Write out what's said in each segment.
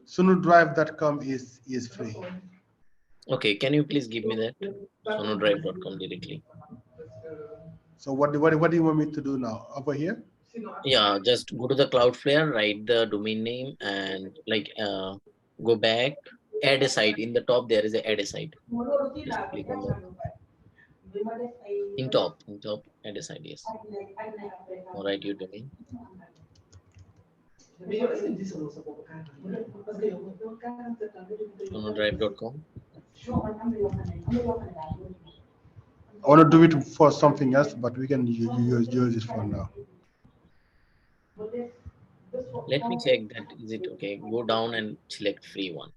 Sunudrive.com is free. Okay, can you please give me that sonodrive.com directly? So what do you want me to do now? Over here? Yeah, just go to the Cloudflare, write the domain name, and go back, add a site. In the top there is a add a site. Just click on that. In top, add a site. Yes. All right, your domain. Sonodrive.com. I want to do it for something else, but we can use it for now. Let me check that. Is it okay? Go down and select free one.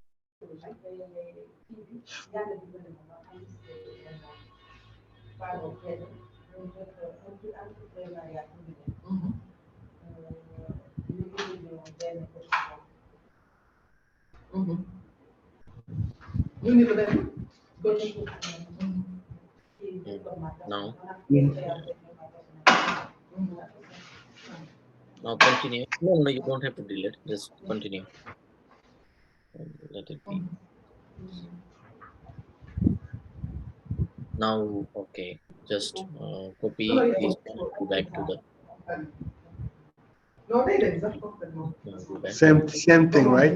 Now, now continue. No, you don't have to delete. Just continue. Let it be. Now, okay. Just copy this one. Go back to the. Go back. Same thing, right?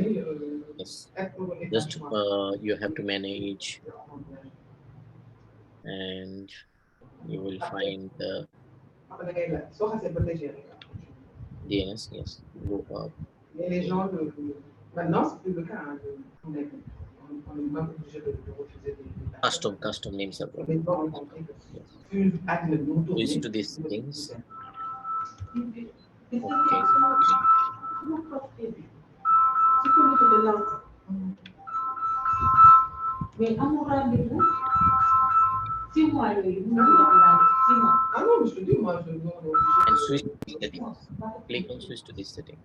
Yes. Just you have to manage, and you will find the DNS. Yes. Go up. Custom name server. Yes. Switch to these settings. Okay. And switch to this setting. Click on switch to this setting.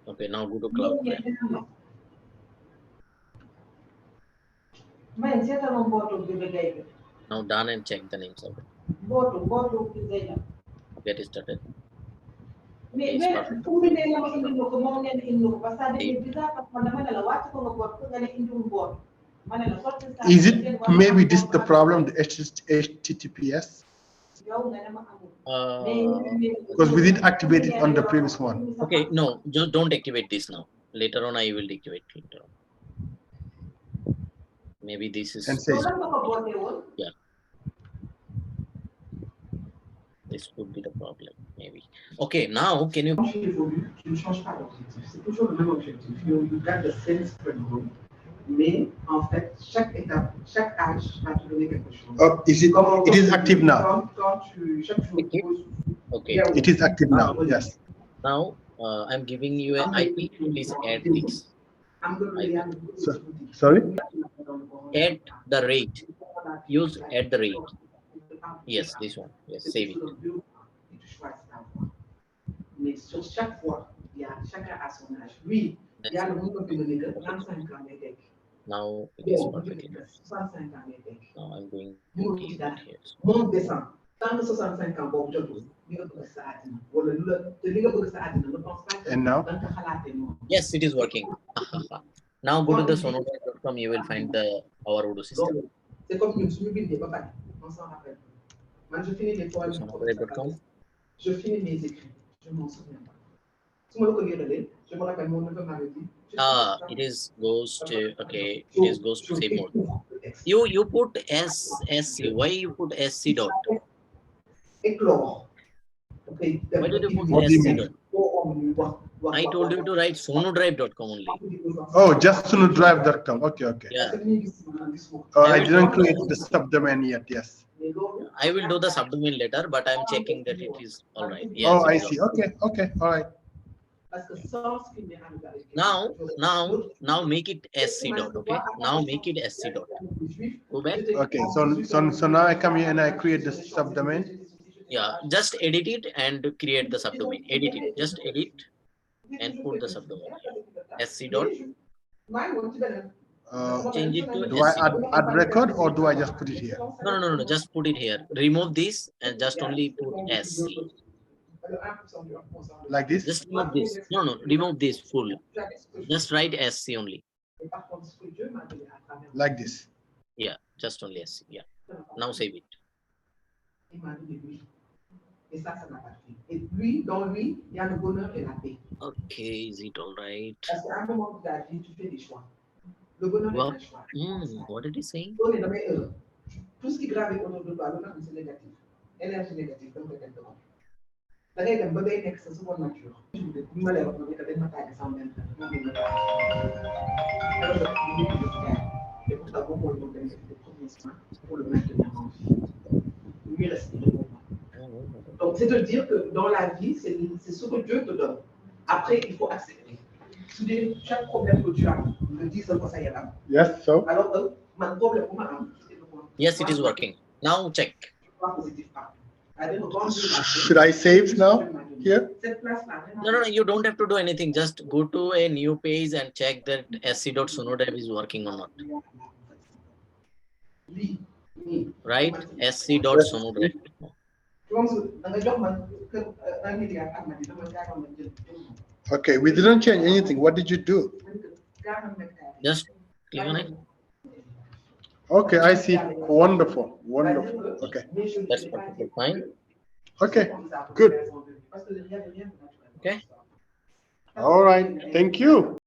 Okay, now go to Cloudflare. Now done and check the name server. Get started. Okay, it's perfect. Is it maybe this the problem, the HTTPS? Because we didn't activate it on the previous one. Okay, no, just don't activate this now. Later on, I will activate later on. Maybe this is. Yeah. This could be the problem, maybe. Okay, now can you? You got the same spread group, mais en fait, chaque étape, chaque âge va te donner quelque chose. It is active now. Okay. It is active now. Yes. Now I'm giving you an IP. Please add this. Sorry. Add the rate. Use add the rate. Yes, this one. Yes, save it. Mais sur chaque fois, chacun a son âge. Lui, il y a le monde qui me dit que 35 ans est. Now it is perfectly. Now I'm going to keep it here. Monte descend. Tant que 65 ans, bon, je peux. And now? Yes, it is working. Now go to the sonodrive.com. You will find our Odoo system. C'est comme une subide, papa. On s'en rappelle. Moi, je finis les fois. Sonodrive.com. Je finis mes écrits. Je m'en souviens pas. Si moi, je me rappelle mon neveu m'avait dit. It goes to save mode. You put SC. Why you put SC dot? Éclore. Okay. Why did you put SC dot? I told you to write sonodrive.com only. Oh, just sonodrive.com. Okay. Yeah. I didn't create the subdomain yet. Yes. I will do the subdomain later, but I'm checking that it is all right. Yes, oh, I see. Okay. All right. Now make it SC dot. Okay. Now make it SC dot. Go back. Okay. So now I come here and I create the subdomain. Yeah. Just edit it and create the subdomain. Edit it. Just edit and put the subdomain here. SC dot. Change it to. Do I add record or do I just put it here? No. Just put it here. Remove this and just only put SC. Like this? Just remove this. No, no, remove this full. Just write SC only. Like this. Yeah, just only SC. Yeah. Now save it. Et ça n'a pas fait. Et lui, dans lui, il y a le bonheur et la paix. Okay, is it all right? Parce qu'à un moment de ta vie, tu fais des choix. Le bonheur What? est un choix. What did he say? On est dans mes tout ce qui gravite autour de toi, l'honneur, c'est négatif. Énergie négative, donc peut-être de da ngay dem ba day nekk sa seconde nature. bu ma lay wax noonu dañ ma tàgge sama benn et pourtant boo xool moom dañ def des premiers soins pour le maintenir en vie. Lui respirer. Donc, c'est de dire que dans la vie, c'est ce que Dieu te donne. Après, il faut accepter. Chaque problème que tu as, me dis ça, ça y est là. Yes, so? Alors, mon problème, Yes, it is working. Now check. Should I save now here? No, no, no, you don't have to do anything. Just go to a new page and check that sc.sonodev is working or not. Right? sc.sonodev. Okay, we didn't change anything. What did you do? Just click on it. Okay, I see. Wonderful, wonderful. Okay. That's perfectly fine. Okay, good. Okay. All right, thank you.